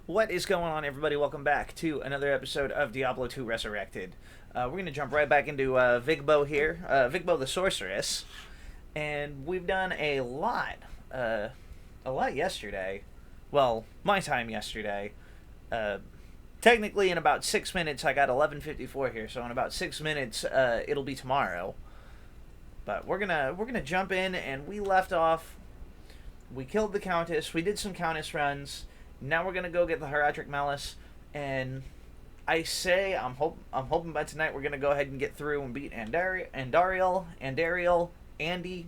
What is going on, everybody? Welcome back to another episode of Diablo 2 Resurrected. We're going to jump right back into Vigbo here, Vigbo the Sorceress, and we've done a lot yesterday. Well, my time yesterday. Technically, in about 6 minutes, I got 11:54 here, so in about 6 minutes, it'll be tomorrow. But we're gonna jump in, and we left off. We killed the Countess. We did some Countess runs. Now we're gonna go get the Horadric Malus, and I'm hoping by tonight we're gonna go ahead and get through and beat Andariel, Andy,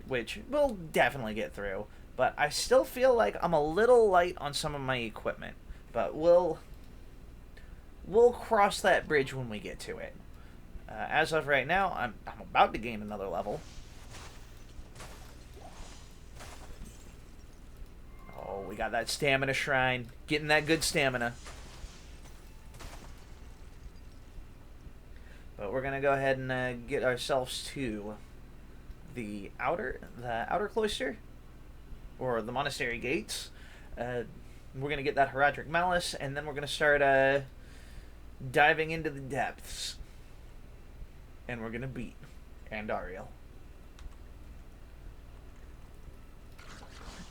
which we'll definitely get through. But I still feel like I'm a little light on some of my equipment, but we'll cross that bridge when we get to it. As of right now, I'm about to gain another level. Oh, we got that stamina shrine. Getting that good stamina. But we're gonna go ahead and get ourselves to the outer cloister, or the monastery gates. We're gonna get that Horadric Malus, and then we're gonna start diving into the depths, and we're gonna beat Andariel.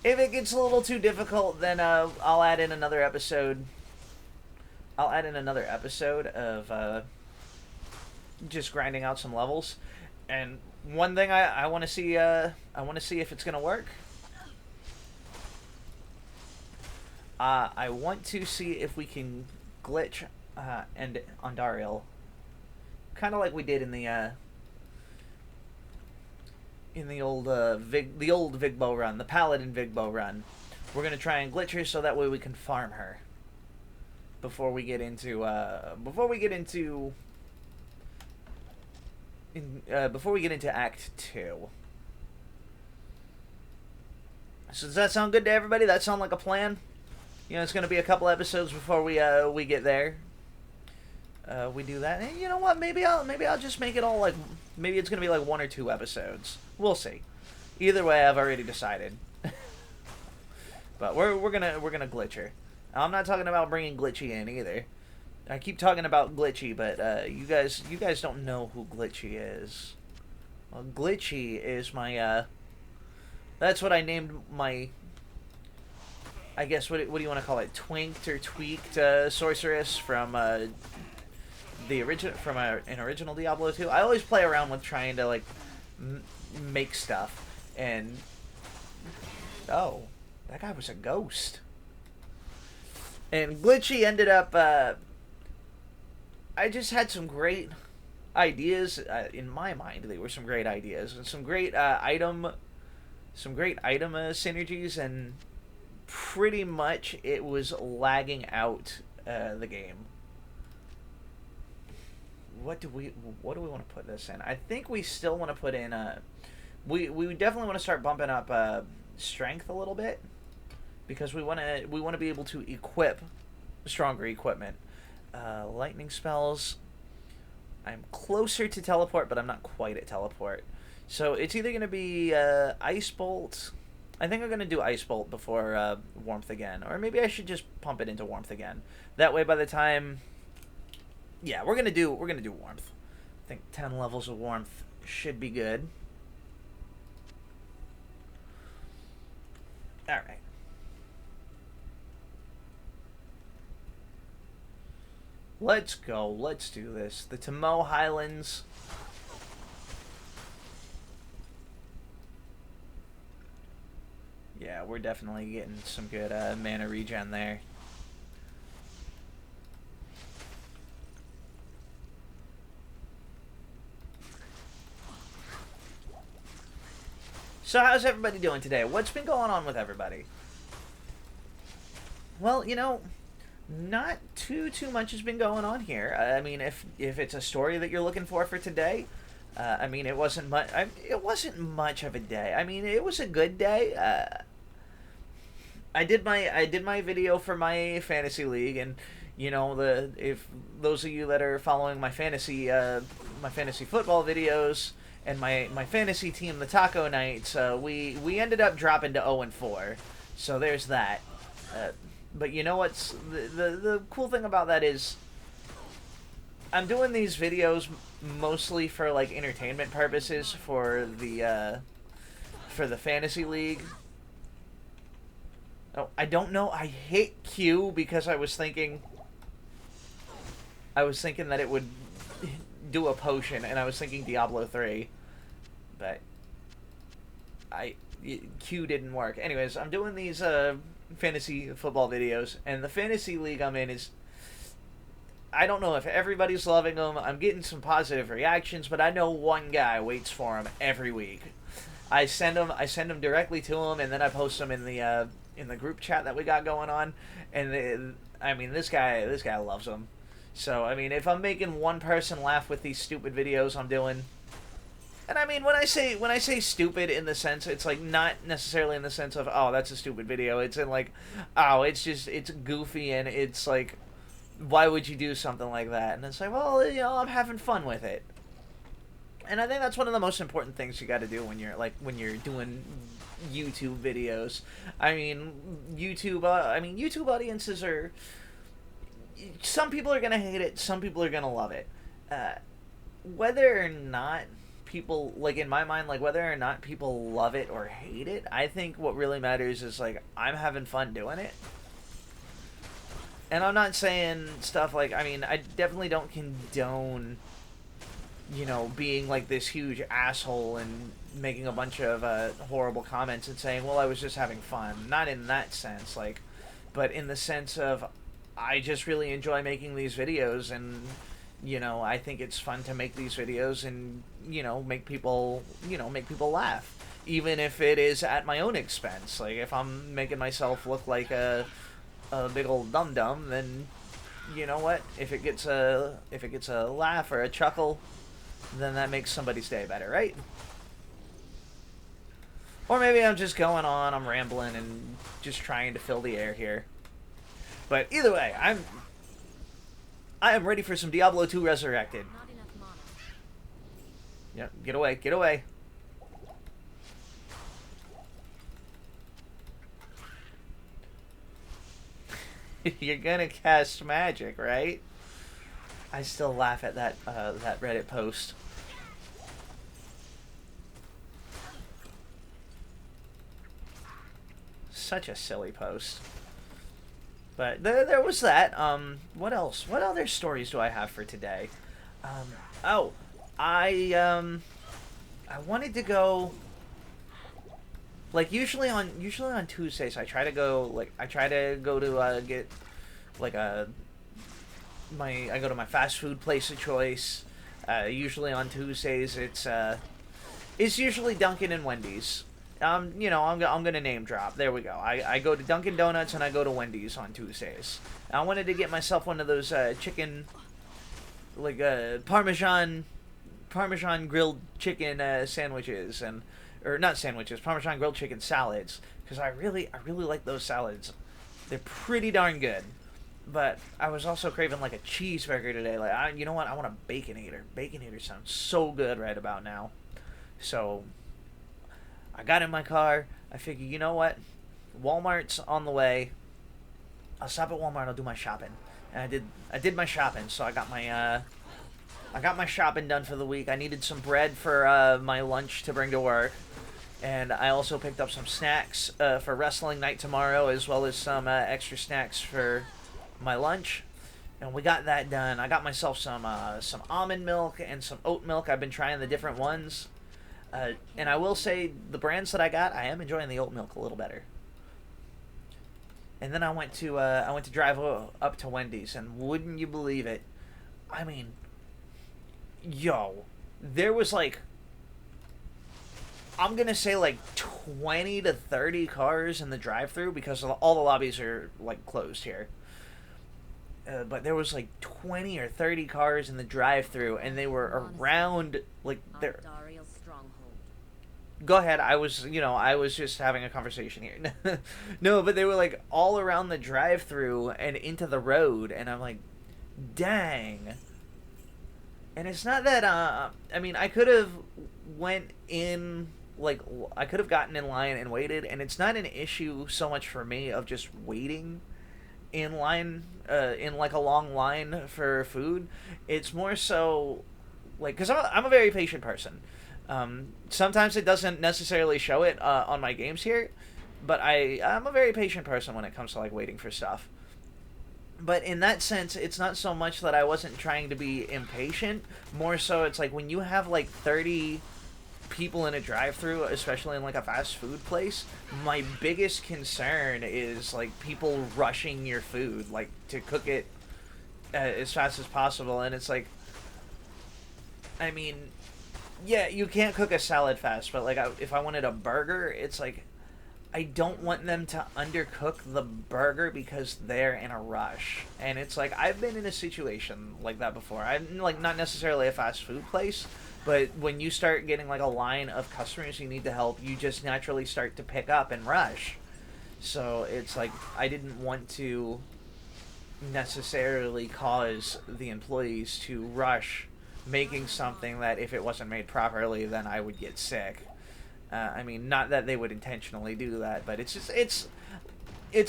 If it gets a little too difficult, then I'll add in another episode. I'll add in another episode of just grinding out some levels. And one thing I want to see, I want to see if it's gonna work. I want to see if we can glitch and Andariel, kind of like we did in the old Vigbo run, the Paladin Vigbo run. We're gonna try and glitch her so that way we can farm her before we get into Act 2. So does that sound good to everybody? That sound like a plan? You know, it's gonna be a couple episodes before we get there. We do that, and you know what? Maybe I'll just make it all like, maybe it's gonna be like 1 or 2 episodes. We'll see. Either way, I've already decided. But we're gonna glitch her. I'm not talking about bringing Glitchy in either. I keep talking about Glitchy, but you guys don't know who Glitchy is. Well, Glitchy is my that's what I named my, I guess, what do you want to call it? Twinked or tweaked sorceress from an original Diablo 2. I always play around with trying to like make stuff, and oh, that guy was a ghost. And Glitchy ended up. I just had some great ideas in my mind. They were some great ideas and some great item synergies, and pretty much it was lagging out the game. What do we want to put this in? I think we still want to put in we definitely want to start bumping up strength a little bit, because we want to be able to equip stronger equipment. Lightning spells, I'm closer to teleport, but I'm not quite at teleport. So it's either going to be Ice Bolt. I think I'm going to do Ice Bolt before Warmth again, or maybe I should just pump it into Warmth again. That way, by the time, yeah, we're gonna do Warmth. I think 10 levels of Warmth should be good. All right. Let's go. Let's do this. The Tamo Highlands. Yeah, we're definitely getting some good mana regen there. So how's everybody doing today? What's been going on with everybody? Well, you know, not too much has been going on here. I mean, if it's a story that you're looking for today, I mean, it wasn't much. It wasn't much of a day. I mean, it was a good day. I did my video for my fantasy league, and you know, if those of you that are following my fantasy football videos and my fantasy team, the Taco Knights, we ended up dropping to 0-4. So there's that. But you know what's the cool thing about that is I'm doing these videos mostly for like entertainment purposes for the fantasy league. Oh, I don't know. I hit Q because I was thinking that it would do a potion, and I was thinking Diablo 3, but Q didn't work. Anyways, I'm doing these fantasy football videos, and the fantasy league I'm in is, I don't know if everybody's loving them. I'm getting some positive reactions, but I know one guy waits for them every week. I send them directly to him, and then I post them in the group chat that we got going on. And I mean, this guy loves them. So I mean, if I'm making one person laugh with these stupid videos I'm doing, and I mean, when I say stupid in the sense, it's like not necessarily in the sense of, oh, that's a stupid video. It's in like, oh, it's goofy, and it's like, why would you do something like that? And it's like, well, you know, I'm having fun with it. And I think that's one of the most important things you got to do when you're doing YouTube videos. I mean, YouTube audiences are, some people are gonna hate it, some people are gonna love it. Whether or not people, like, in my mind, like, whether or not people love it or hate it, I think what really matters is, like, I'm having fun doing it. And I'm not saying stuff like, I mean, I definitely don't condone, you know, being like this huge asshole and making a bunch of horrible comments and saying, well, I was just having fun. Not in that sense, like, but in the sense of, I just really enjoy making these videos, and, you know, I think it's fun to make these videos and, you know, make people laugh. Even if it is at my own expense. Like, if I'm making myself look like a big old dum-dum, then, you know what? If it gets a laugh or a chuckle, then that makes somebody's day better, right? Or maybe I'm just going on, I'm rambling and just trying to fill the air here. But either way, I am ready for some Diablo 2 Resurrected. Yep, get away, get away. You're gonna cast magic, right? I still laugh at that Reddit post. Such a silly post. But there was that. What else? What other stories do I have for today? Oh, I wanted to go. Like usually on Tuesdays, I try to go to get like I go to my fast food place of choice. Usually on Tuesdays, it's usually Dunkin' and Wendy's. You know, I'm gonna name drop. There we go. I go to Dunkin' Donuts and I go to Wendy's on Tuesdays. I wanted to get myself one of those chicken, like Parmesan grilled chicken sandwiches, or not sandwiches, Parmesan grilled chicken salads, because I really like those salads. They're pretty darn good. But I was also craving like a cheeseburger today. Like, you know what? I want a Baconator. Baconator sounds so good right about now. So I got in my car. I figured, you know what? Walmart's on the way. I'll stop at Walmart. I'll do my shopping. And I did my shopping. So I got my shopping done for the week. I needed some bread for my lunch to bring to work. And I also picked up some snacks for wrestling night tomorrow, as well as some extra snacks for my lunch. And we got that done. I got myself some almond milk and some oat milk. I've been trying the different ones. And I will say, the brands that I got, I am enjoying the oat milk a little better. And then I went to drive up to Wendy's, and wouldn't you believe it? I mean, yo, there was like, I'm gonna say like 20 to 30 cars in the drive-thru because all the lobbies are like closed here. But there was like 20 or 30 cars in the drive-thru, and they were around like there. Go ahead. I was just having a conversation here. No, but they were like all around the drive-thru and into the road, and I'm like, dang. And it's not that I mean, I could have went in, like, I could have gotten in line and waited, and it's not an issue so much for me of just waiting. in line, in like a long line for food. It's more so like because I'm a very patient person. Sometimes it doesn't necessarily show it on my games here, but I'm a very patient person when it comes to like waiting for stuff. But in that sense, it's not so much that I wasn't trying to be impatient. More so, it's like when you have like 30 people in a drive-through, especially in like a fast food place, my biggest concern is like people rushing your food, like to cook it as fast as possible. And it's like, I mean, yeah, you can't cook a salad fast, but like if I wanted a burger, it's like I don't want them to undercook the burger because they're in a rush. And it's like I've been in a situation like that before. I'm like not necessarily a fast food place, but when you start getting like a line of customers you need to help, you just naturally start to pick up and rush. So it's like I didn't want to necessarily cause the employees to rush making something that if it wasn't made properly, then I would get sick. I mean, not that they would intentionally do that, but it's just it's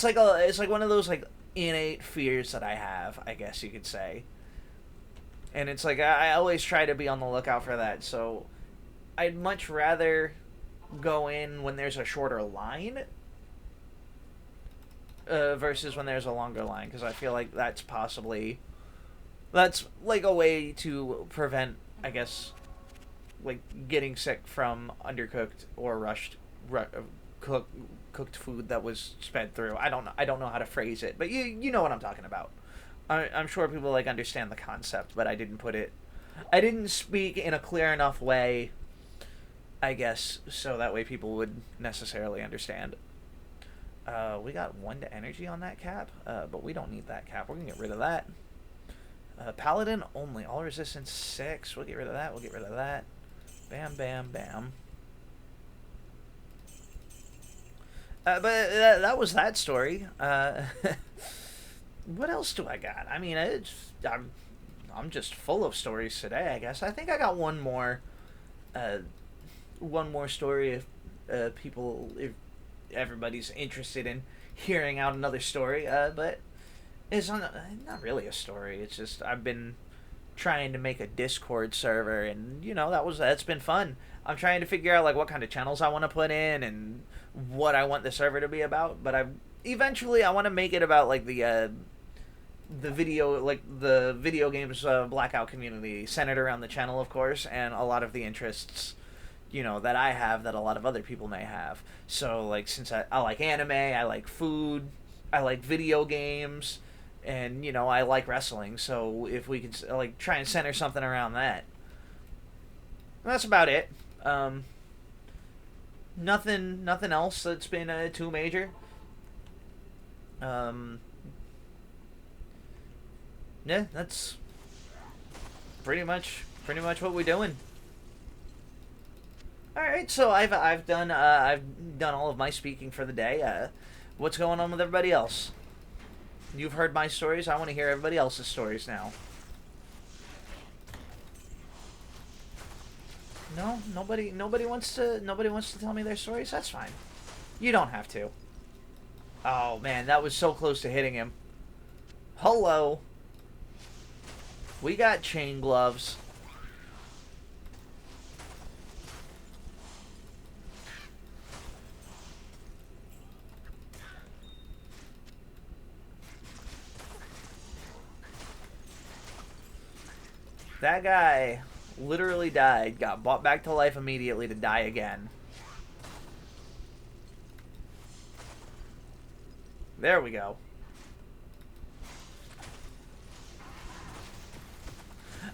like one of those like innate fears that I have, I guess you could say. And it's like I always try to be on the lookout for that. So I'd much rather go in when there's a shorter line versus when there's a longer line, because I feel like that's like a way to prevent, I guess, like getting sick from undercooked or rushed cooked food that was sped through. I don't know how to phrase it, but you know what I'm talking about. I'm sure people like understand the concept, but I didn't speak in a clear enough way, I guess, so that way people would necessarily understand. We got 1 to energy on that cap, but we don't need that cap. We're gonna get rid of that. Paladin only, all resistance 6. We'll get rid of that. We'll get rid of that. Bam, bam, bam. But that was that story. What else do I got? I mean, I'm just full of stories today, I guess. I think I got one more story if if everybody's interested in hearing out another story. But it's not really a story. It's just I've been trying to make a Discord server, and that's been fun. I'm trying to figure out like what kind of channels I want to put in and what I want the server to be about. But eventually I want to make it about like the video games Blackout community, centered around the channel, of course, and a lot of the interests that I have that a lot of other people may have. So like since I like anime, I like food, I like video games, and I like wrestling. So if we could like try and center something around that, that's about it. Nothing else that's been too major. Yeah, that's pretty much what we're doing. All right, so I've done all of my speaking for the day. What's going on with everybody else? You've heard my stories. I want to hear everybody else's stories now. No, nobody wants to tell me their stories. That's fine. You don't have to. Oh man, that was so close to hitting him. Hello. We got chain gloves. That guy literally died, got brought back to life immediately to die again. There we go.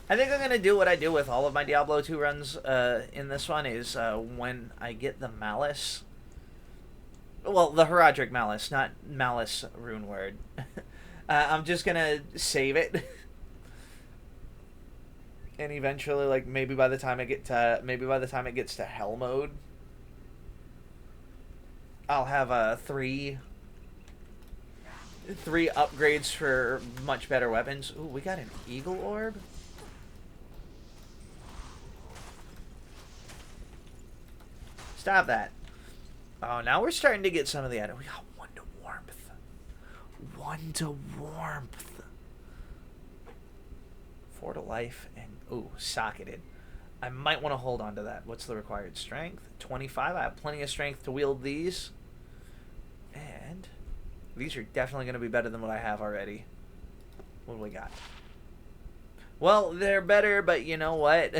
I think I'm going to do what I do with all of my Diablo 2 runs in this one, is when I get the Malus. Well, the Horadric Malus, not Malus rune word. I'm just going to save it. And eventually, like, maybe by the time it gets to hell mode, I'll have three upgrades for much better weapons. Ooh, we got an eagle orb. Stop that. Oh, now we're starting to get some of the items. We got 1 to warmth. 1 to warmth. 4 to life, and ooh, socketed. I might want to hold on to that. What's the required strength? 25. I have plenty of strength to wield these. And these are definitely going to be better than what I have already. What do we got? Well, they're better, but you know what?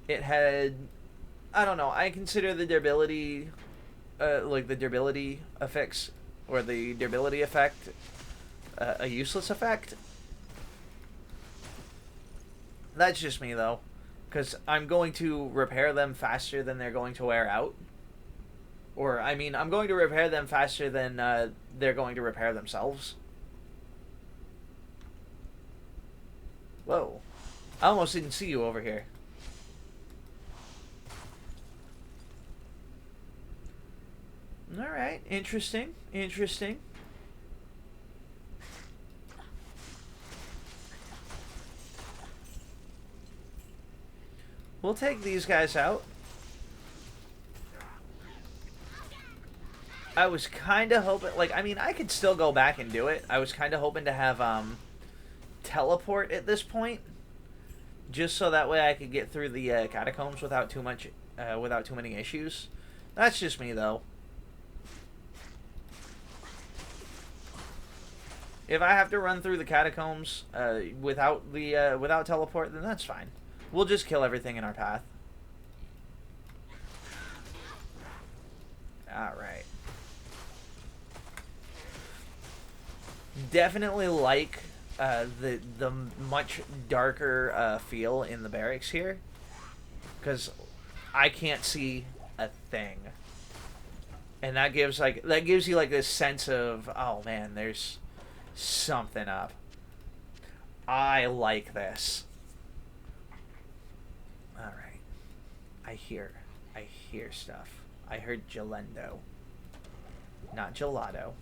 It had... I don't know. I consider the durability... like the durability effects... or the durability effect... a useless effect. That's just me, though. Because I'm going to repair them faster than they're going to wear out. Or, I mean, I'm going to repair them faster than they're going to repair themselves. Whoa. I almost didn't see you over here. Alright, interesting. Interesting. We'll take these guys out. I was kind of hoping, like, I mean, I could still go back and do it. I was kind of hoping to have, teleport at this point. Just so that way I could get through the, catacombs without too many issues. That's just me, though. If I have to run through the catacombs, without teleport, then that's fine. We'll just kill everything in our path. Alright. Definitely like the much darker feel in the barracks here. Because I can't see a thing. And that gives you like this sense of, oh man, there's something up. I like this. Alright. I hear stuff. I heard gelendo. Not gelato.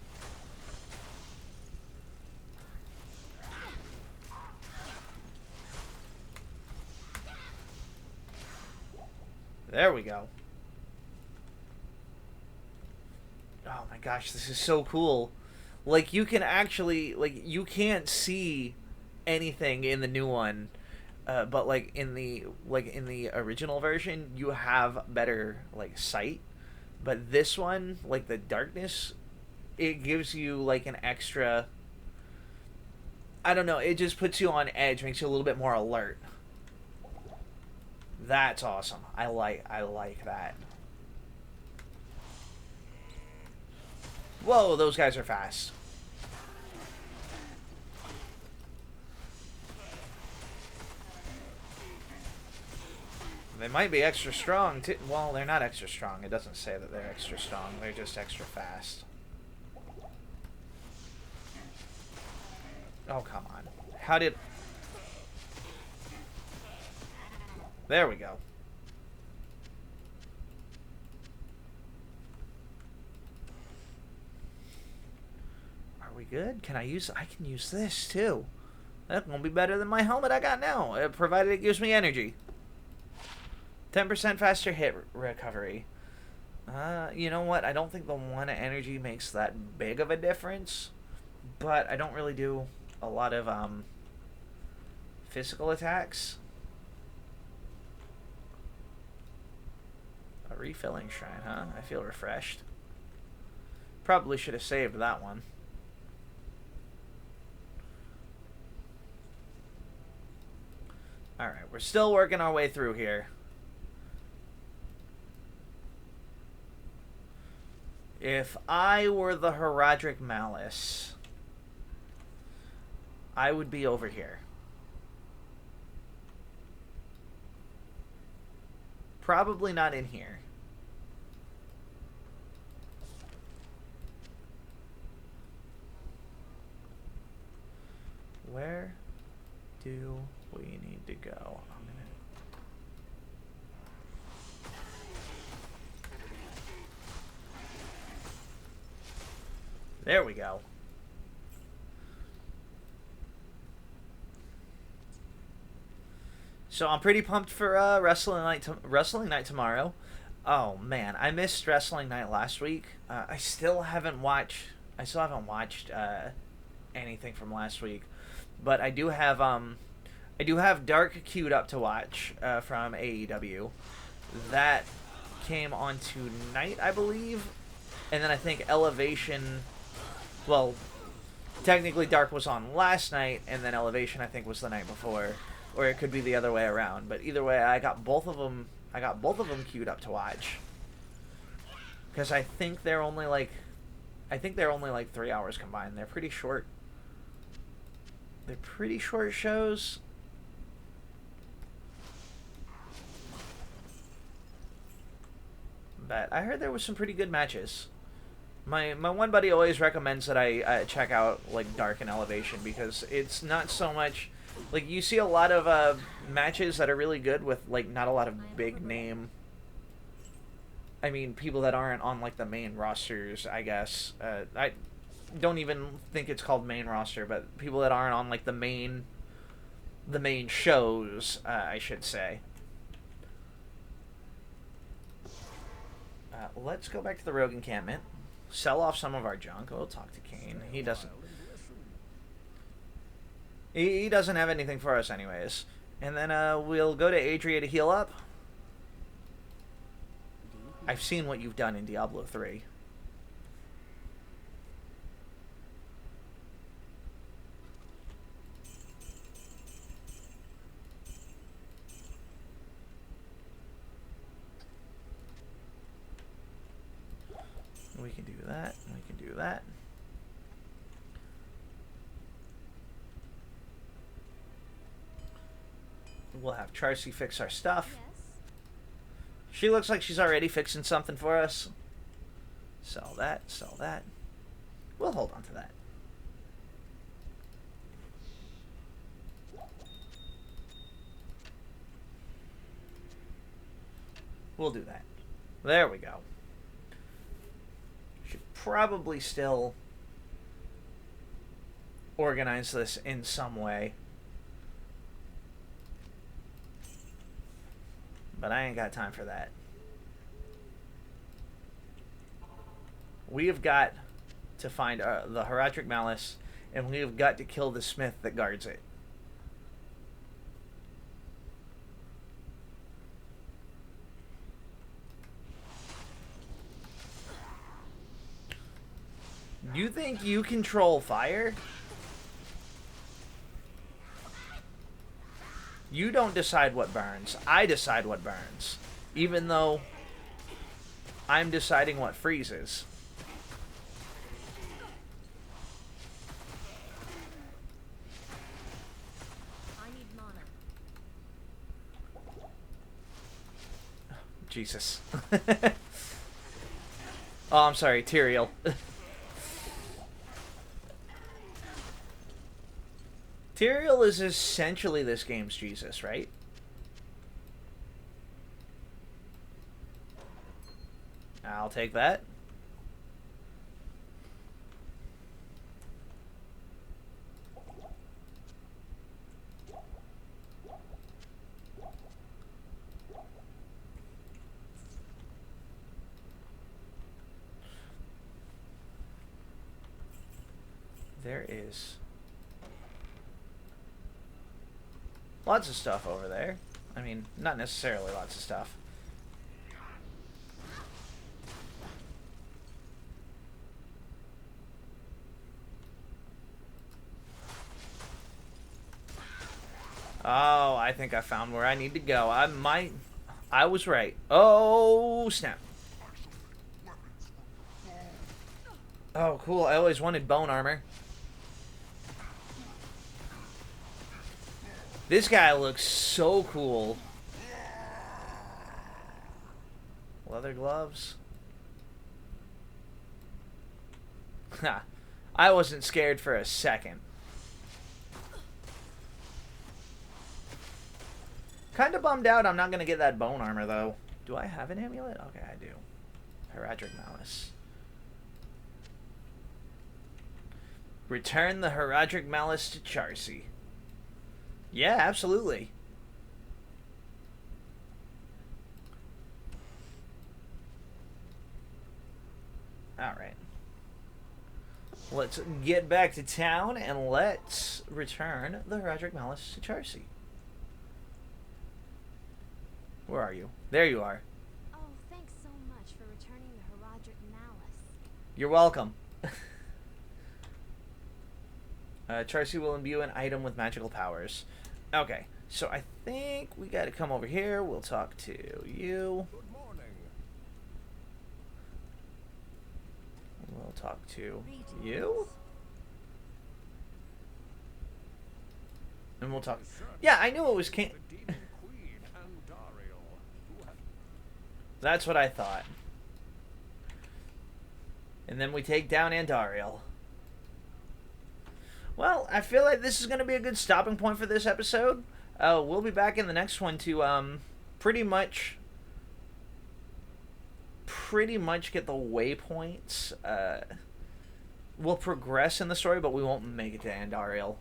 There we go. Oh my gosh, this is so cool. Like, you can actually, like, you can't see anything in the new one. But like in the original version, you have better like sight. But this one, like the darkness, it gives you like an extra. I don't know. It just puts you on edge, makes you a little bit more alert. That's awesome. I like that. Whoa, those guys are fast. They might be extra strong, too. Well, they're not extra strong. It doesn't say that they're extra strong. They're just extra fast. Oh, come on. How did... There we go. Are we good? Can I use... I can use this, too. That's gonna be better than my helmet I got now, provided it gives me energy. 10% faster hit recovery. You know what? I don't think the 1 energy makes that big of a difference. But I don't really do a lot of physical attacks. A refilling shrine, huh? I feel refreshed. Probably should have saved that one. Alright, we're still working our way through here. If I were the Horadric Malus, I would be over here. Probably not in here. Where do we need to go? There we go. So I'm pretty pumped for wrestling night tomorrow. Oh man, I missed wrestling night last week. I still haven't watched I still haven't watched anything from last week, but I do have Dark queued up to watch from AEW. That came on tonight, I believe, and then I think Elevation. Well, technically Dark was on last night, and then Elevation I think was the night before, or it could be the other way around. But either way, I got both of them. I got both of them queued up to watch because I think they're only like 3 hours combined. They're pretty short. They're pretty short shows. But I heard there was some pretty good matches. My one buddy always recommends that I check out like Dark and Elevation because it's not so much like you see a lot of matches that are really good with like not a lot of big name. I mean, people that aren't on like the main rosters, I guess. I don't even think it's called main roster, but people that aren't on like the main shows, I should say. Let's go back to the Rogue encampment. Sell off some of our junk. We'll talk to Kane. He doesn't have anything for us anyways. And then we'll go to Adria to heal up. I've seen what you've done in Diablo 3. We can do that. We can do that. We'll have Charcy fix our stuff. Yes. She looks like she's already fixing something for us. Sell that, sell that. We'll hold on to that. We'll do that. There we go. Should probably still organize this in some way. But I ain't got time for that. We have got to find the Horadric Malus, and we have got to kill the smith that guards it. You think you control fire? You don't decide what burns. I decide what burns. Even though I'm deciding what freezes. I need mana. Jesus. Oh, I'm sorry, Tyrael. Tyrael is essentially this game's Jesus, right? I'll take that. There is lots of stuff over there. I mean, not necessarily lots of stuff. Oh, I think I found where I need to go. I was right. Oh, snap. Oh, cool. I always wanted bone armor. This guy looks so cool. Leather gloves. Ha. I wasn't scared for a second. Kind of bummed out I'm not going to get that bone armor, though. Do I have an amulet? Okay, I do. Horadric Malus. Return the Horadric Malus to Charcy. Yeah, absolutely. Alright. let's get back to town and let's return the Horadric Malus to Charcy. Where are you? There you are. Oh, thanks so much for returning the Horadric Malus. You're welcome. Charcy will imbue an item with magical powers. Okay, so I think we got to come over here. We'll talk to you. Good morning. We'll talk to you. And we'll talk. Yeah, I knew it was King. The Demon Queen and Dariel, who have That's what I thought. And then we take down Andariel. Well, I feel like this is going to be a good stopping point for this episode. We'll be back in the next one to pretty much get the waypoints. We'll progress in the story, but we won't make it to Andariel.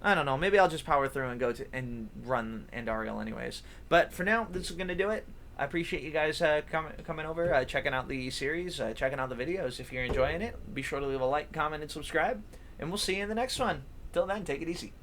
I don't know. Maybe I'll just power through and go to and run Andariel anyways. But for now, this is going to do it. I appreciate you guys coming over, checking out the series, checking out the videos. If you're enjoying it, be sure to leave a like, comment, and subscribe. And we'll see you in the next one. Till then, take it easy.